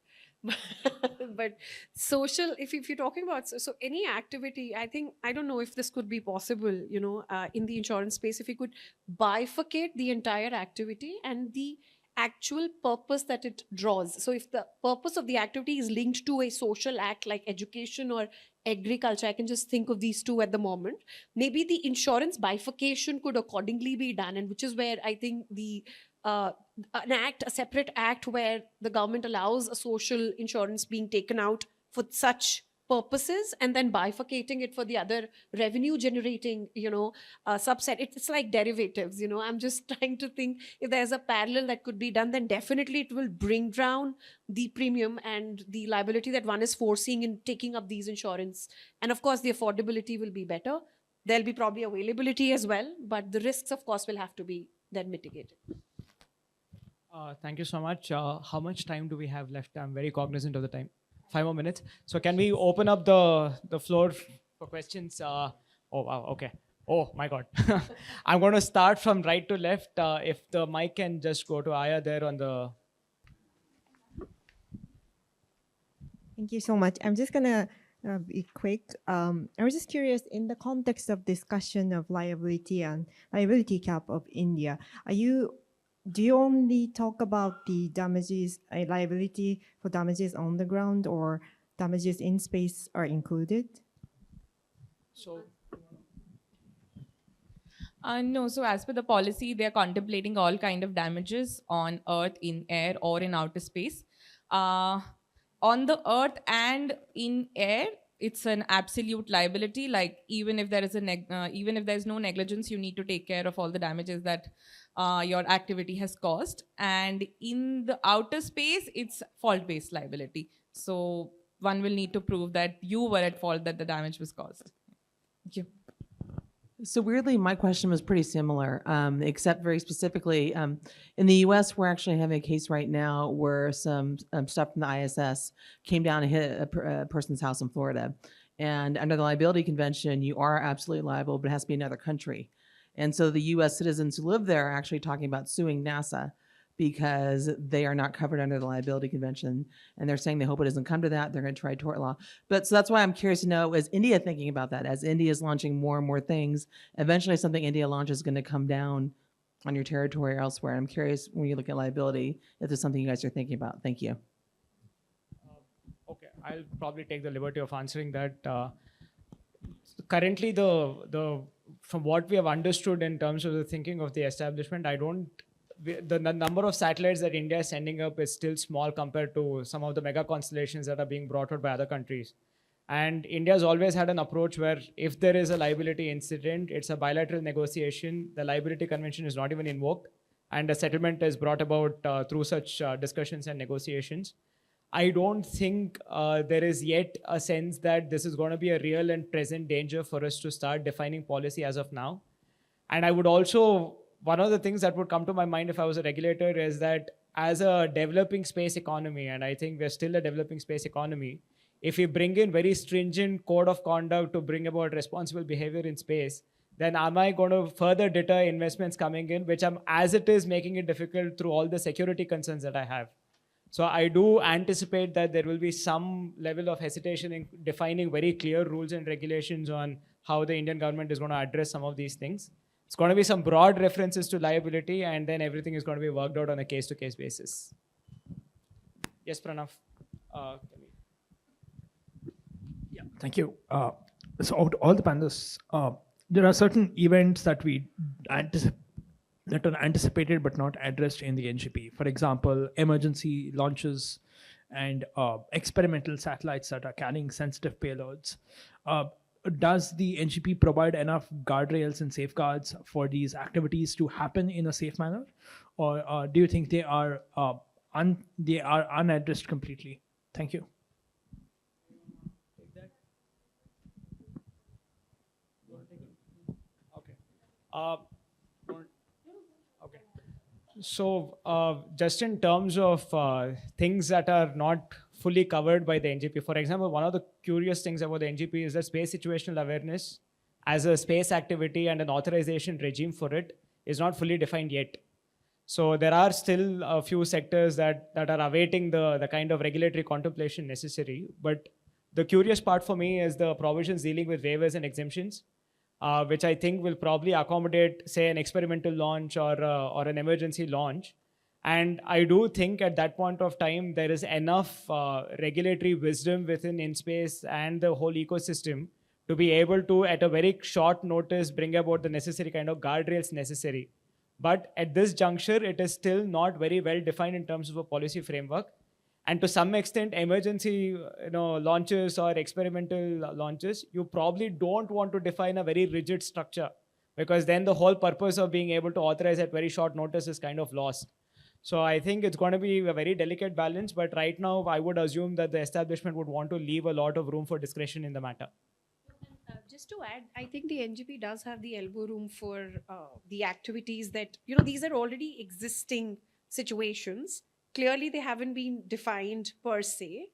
but social, if you're talking about so any activity, I don't know if this could be possible, in the insurance space, if you could bifurcate the entire activity and the actual purpose that it draws. So if the purpose of the activity is linked to a social act like education or agriculture, I can just think of these two at the moment, maybe the insurance bifurcation could accordingly be done, and which is where I think a separate act where the government allows a social insurance being taken out for such purposes and then bifurcating it for the other revenue generating, subset. It's like derivatives, I'm just trying to think if there's a parallel that could be done, then definitely it will bring down the premium and the liability that one is foreseeing in taking up these insurance. And of course, the affordability will be better. There'll be probably availability as well, but the risks, of course, will have to be then mitigated. Thank you so much. How much time do we have left? I'm very cognizant of the time. 5 more minutes. So can we open up the floor for questions? Oh, wow. Okay. Oh, my God. I'm going to start from right to left. If the mic can just go to Aya there on the... Thank you so much. I'm just gonna be quick. I was just curious, in the context of discussion of liability and liability cap of India, do you only talk about the damages, liability for damages on the ground, or damages in space are included? So, No, so as per the policy, they're contemplating all kind of damages on Earth, in air, or in outer space. On the Earth and in air, it's an absolute liability. Like even if there is even if there's no negligence, you need to take care of all the damages that your activity has caused. And in the outer space, it's fault-based liability. So one will need to prove that you were at fault, that the damage was caused. Thank you. So weirdly, my question was pretty similar, except very specifically, in the U.S., we're actually having a case right now where some stuff from the ISS came down and hit a person's house in Florida. And under the liability convention, you are absolutely liable, but it has to be another country. And so the U.S. citizens who live there are actually talking about suing NASA because they are not covered under the liability convention. And they're saying they hope it doesn't come to that. They're going to try tort law. But so that's why I'm curious to know, is India thinking about that? As India is launching more and more things, eventually something India launches is going to come down on your territory or elsewhere. I'm curious, when you look at liability, if there's something you guys are thinking about. Thank you. okay, I'll probably take the liberty of answering that. Currently, the from what we have understood in terms of the thinking of the establishment, the number of satellites that India is sending up is still small compared to some of the mega constellations that are being brought out by other countries. And India has always had an approach where if there is a liability incident, it's a bilateral negotiation. The liability convention is not even invoked, and a settlement is brought about through such discussions and negotiations. I don't think there is yet a sense that this is going to be a real and present danger for us to start defining policy as of now. And I would also, one of the things that would come to my mind if I was a regulator is that as a developing space economy, and I think we're still a developing space economy, if we bring in very stringent code of conduct to bring about responsible behavior in space, then am I going to further deter investments coming in, which I'm, as it is, making it difficult through all the security concerns that I have. So I do anticipate that there will be some level of hesitation in defining very clear rules and regulations on how the Indian government is going to address some of these things. It's going to be some broad references to liability, and then everything is going to be worked out on a case-to-case basis. Yes, Pranav. Yeah, thank you. So out of all the panelists, there are certain events that we that are anticipated but not addressed in the NGP. For example, emergency launches and experimental satellites that are carrying sensitive payloads. Does the NGP provide enough guardrails and safeguards for these activities to happen in a safe manner, or do you think they are unaddressed completely? Thank you. Okay. Okay. So just in terms of things that are not fully covered by the NGP, for example, one of the curious things about the NGP is that space situational awareness as a space activity and an authorization regime for it is not fully defined yet. So there are still a few sectors that are awaiting the kind of regulatory contemplation necessary. But the curious part for me is the provisions dealing with waivers and exemptions, which I think will probably accommodate, say, an experimental launch or an emergency launch. And I do think at that point of time, there is enough regulatory wisdom within InSpace and the whole ecosystem to be able to, at a very short notice, bring about the necessary kind of guardrails necessary. But at this juncture, it is still not very well defined in terms of a policy framework. And to some extent, emergency launches or experimental launches, you probably don't want to define a very rigid structure, because then the whole purpose of being able to authorize at very short notice is kind of lost. So I think it's going to be a very delicate balance, but right now I would assume that the establishment would want to leave a lot of room for discretion in the matter. Just to add, I think the NGP does have the elbow room for the activities that, these are already existing situations. Clearly, they haven't been defined per se,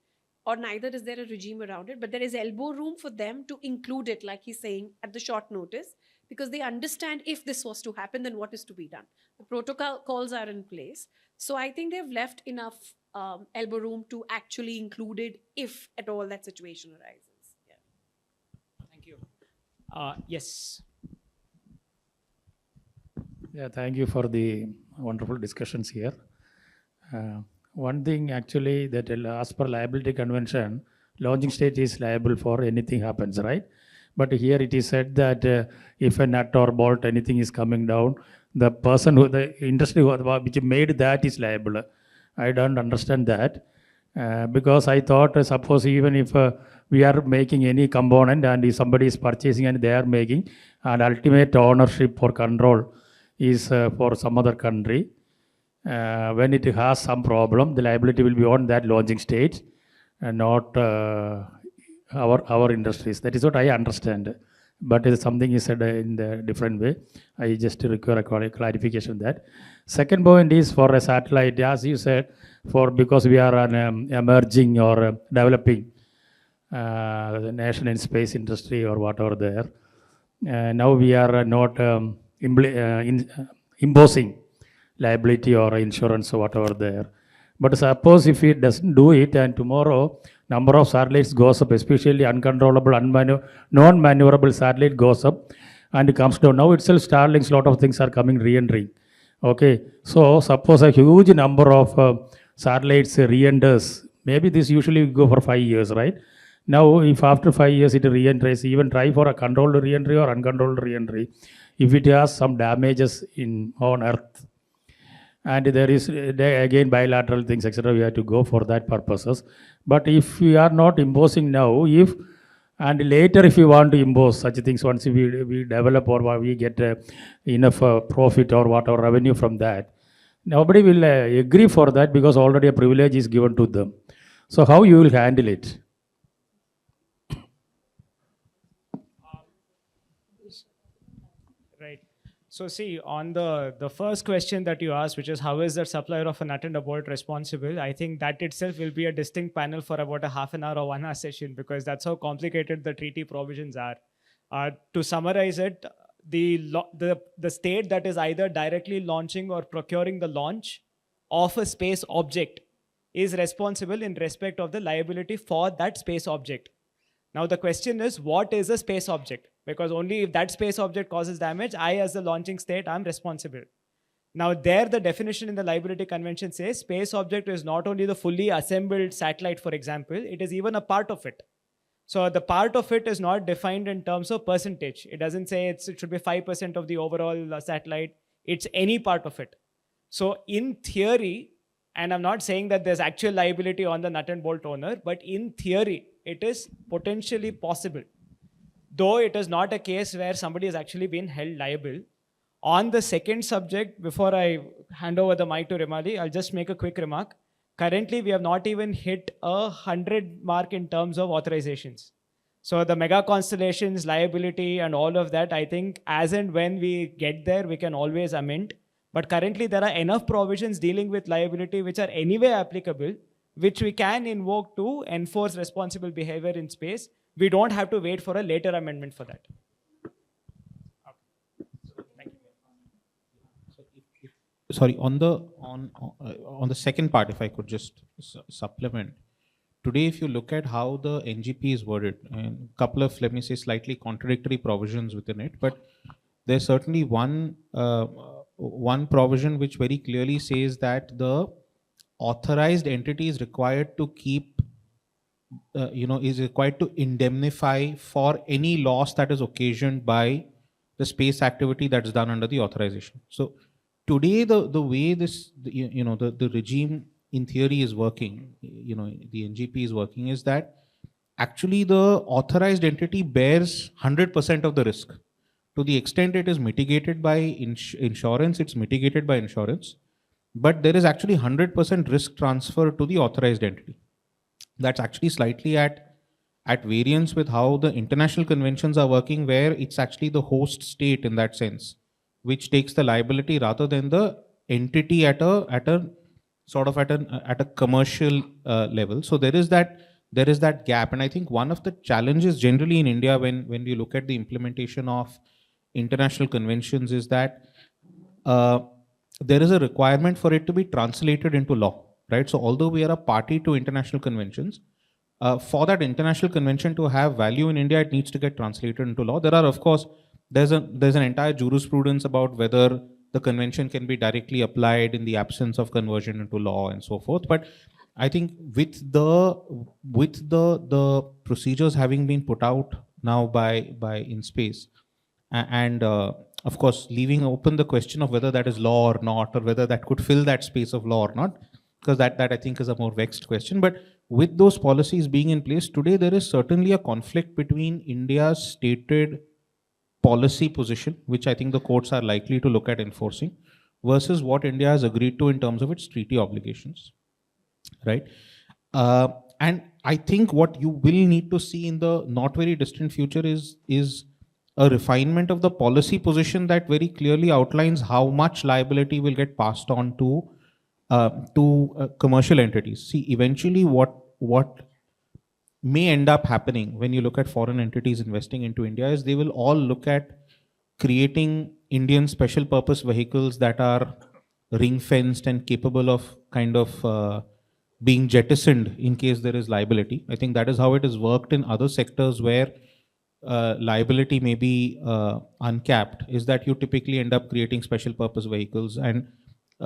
or neither is there a regime around it, but there is elbow room for them to include it, like he's saying, at the short notice, because they understand if this was to happen, then what is to be done. The protocols are in place. So I think they've left enough elbow room to actually include it if at all that situation arises. Yeah. Thank you. Yes. Yeah, thank you for the wonderful discussions here. One thing actually that as per liability convention, launching state is liable for anything happens, right? But here it is said that if a nut or bolt, anything is coming down, the person who, the industry which made that is liable. I don't understand that because I thought suppose even if we are making any component and if somebody is purchasing and they are making, and ultimate ownership or control is for some other country. When it has some problem, the liability will be on that launching stage and not our industries. That is what I understand. But if something is said in the different way, I just require a clarification that. Second point is for a satellite, as you said, because we are an emerging or developing the nation in space industry or whatever there. Now we are not imposing liability or insurance or whatever there. But suppose if it doesn't do it and tomorrow number of satellites goes up, especially uncontrollable, non-maneuverable satellite goes up and it comes down. Now itself Starlink's lot of things are coming re-entering. Okay, so suppose a huge number of satellites re-enters, maybe this usually go for 5 years, right? Now if after 5 years it re-enters, even try for a controlled re-entry or uncontrolled re-entry, if it has some damages on Earth, and there is again bilateral things, etc., we have to go for that purposes. But if we are not imposing now, and later if we want to impose such things, once we develop or we get enough profit or whatever revenue from that, nobody will agree for that because already a privilege is given to them. So how you will handle it? Right. So see, on the first question that you asked, which is how is the supplier of a nut and a bolt responsible? I think that itself will be a distinct panel for about a half an hour or 1 hour session because that's how complicated the treaty provisions are. To summarize it, the state that is either directly launching or procuring the launch of a space object is responsible in respect of the liability for that space object. Now the question is, what is a space object? Because only if that space object causes damage, I as the launching state, I'm responsible. Now there the definition in the liability convention says space object is not only the fully assembled satellite, for example, it is even a part of it. So the part of it is not defined in terms of percentage. It doesn't say it should be 5% of the overall satellite. It's any part of it. So in theory, and I'm not saying that there's actual liability on the nut and bolt owner, but in theory, it is potentially possible. Though it is not a case where somebody has actually been held liable. On the second subject, before I hand over the mic to Rimali, I'll just make a quick remark. Currently, we have not even hit 100 mark in terms of authorizations. So the mega constellations, liability and all of that, I think as and when we get there, we can always amend. But currently, there are enough provisions dealing with liability which are anyway applicable, which we can invoke to enforce responsible behavior in space. We don't have to wait for a later amendment for that. Okay. So, thank you. Sorry, on the second part, if I could just supplement. Today, if you look at how the NGP is worded, and a couple of, let me say, slightly contradictory provisions within it, but there's certainly one provision which very clearly says that the authorized entity is required to keep is required to indemnify for any loss that is occasioned by the space activity that's done under the authorization. So today, the way this, the regime in theory is working, the NGP is working, is that actually the authorized entity bears 100% of the risk. To the extent it is mitigated by insurance, it's mitigated by insurance, but there is actually 100% risk transfer to the authorized entity. That's actually slightly at variance with how the international conventions are working, where it's actually the host state in that sense, which takes the liability rather than the entity at a commercial level. So there is that gap, and I think one of the challenges generally in India when we look at the implementation of international conventions is that there is a requirement for it to be translated into law, right? So although we are a party to international conventions, for that international convention to have value in India, it needs to get translated into law. There are, of course, there's an entire jurisprudence about whether the convention can be directly applied in the absence of conversion into law and so forth. But I think with the procedures having been put out now by InSpace, and of course leaving open the question of whether that is law or not, or whether that could fill that space of law or not, because that I think is a more vexed question. But with those policies being in place today, there is certainly a conflict between India's stated policy position, which I think the courts are likely to look at enforcing, versus what India has agreed to in terms of its treaty obligations, right? And I think what you will need to see in the not very distant future is a refinement of the policy position that very clearly outlines how much liability will get passed on to commercial entities. See, eventually what may end up happening when you look at foreign entities investing into India is they will all look at creating Indian special purpose vehicles that are ring fenced and capable of kind of being jettisoned in case there is liability. I think that is how it has worked in other sectors where liability may be uncapped, is that you typically end up creating special purpose vehicles and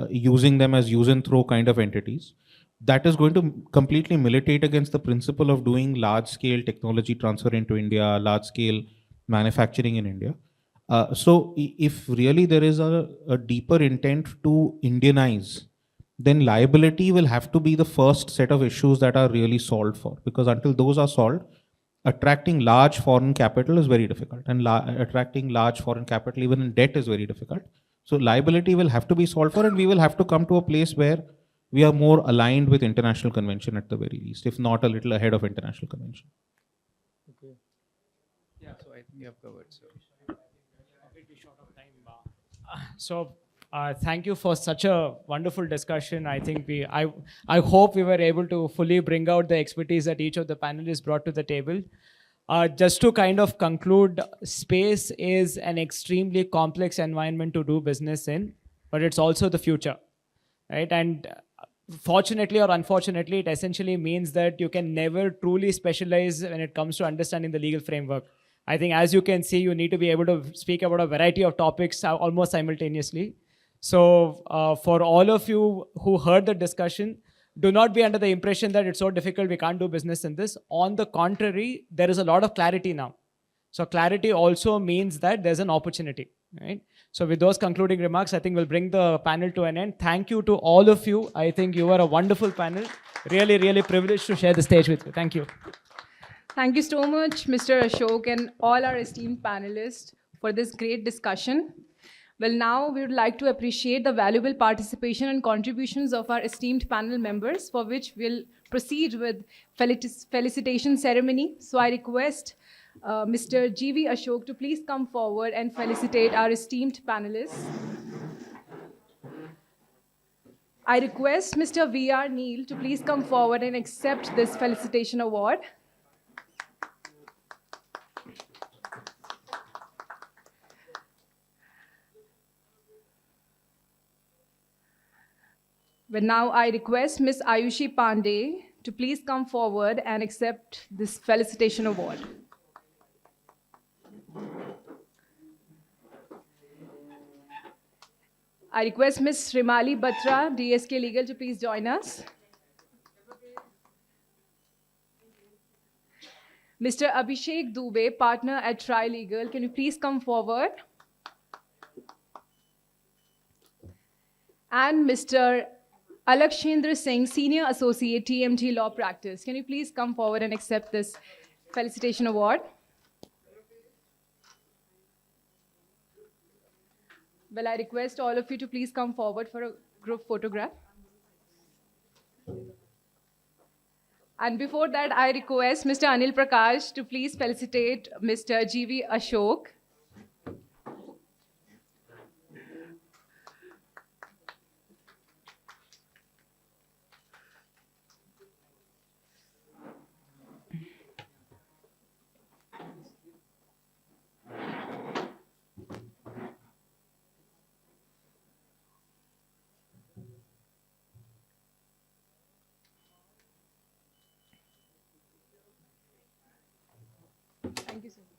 using them as use and throw kind of entities. That is going to completely militate against the principle of doing large scale technology transfer into India, large scale manufacturing in India. So if really there is a deeper intent to Indianize, then liability will have to be the first set of issues that are really solved for, because until those are solved, attracting large foreign capital is very difficult, and attracting large foreign capital even in debt is very difficult. So liability will have to be solved for, and we will have to come to a place where we are more aligned with international convention at the very least, if not a little ahead of international convention. Okay. Yeah, so I think you have covered. So. So thank you for such a wonderful discussion. I think I hope we were able to fully bring out the expertise that each of the panelists brought to the table. Just to kind of conclude, space is an extremely complex environment to do business in, but it's also the future, right? And fortunately or unfortunately, it essentially means that you can never truly specialize when it comes to understanding the legal framework. I think, as you can see, you need to be able to speak about a variety of topics almost simultaneously. So for all of you who heard the discussion, do not be under the impression that it's so difficult, we can't do business in this. On the contrary, there is a lot of clarity now. So clarity also means that there's an opportunity, right? So with those concluding remarks, I think we'll bring the panel to an end. Thank you to all of you. I think you were a wonderful panel. Really, really privileged to share the stage with you. Thank you. Thank you so much, Mr. Ashok, and all our esteemed panelists for this great discussion. Well, now we would like to appreciate the valuable participation and contributions of our esteemed panel members, for which we'll proceed with felicitation ceremony. So I request Mr. G.V. Ashok to please come forward and felicitate our esteemed panelists. I request Mr. V.R. Neil to please come forward and accept this felicitation award. But now I request Ms. Ayushi Pandey to please come forward and accept this felicitation award. I request Ms. Rimali Batra, DSK Legal, to please join us. Mr. Abhishek Dubey, partner at Trilegal, can you please come forward? And Mr. Alaqshendra Singh, Senior Associate, TMT Law Practice. Can you please come forward and accept this felicitation award? Well, I request all of you to please come forward for a group photograph. And before that, I request Mr. Anil Prakash to please felicitate Mr. G.V. Ashok. you, sir.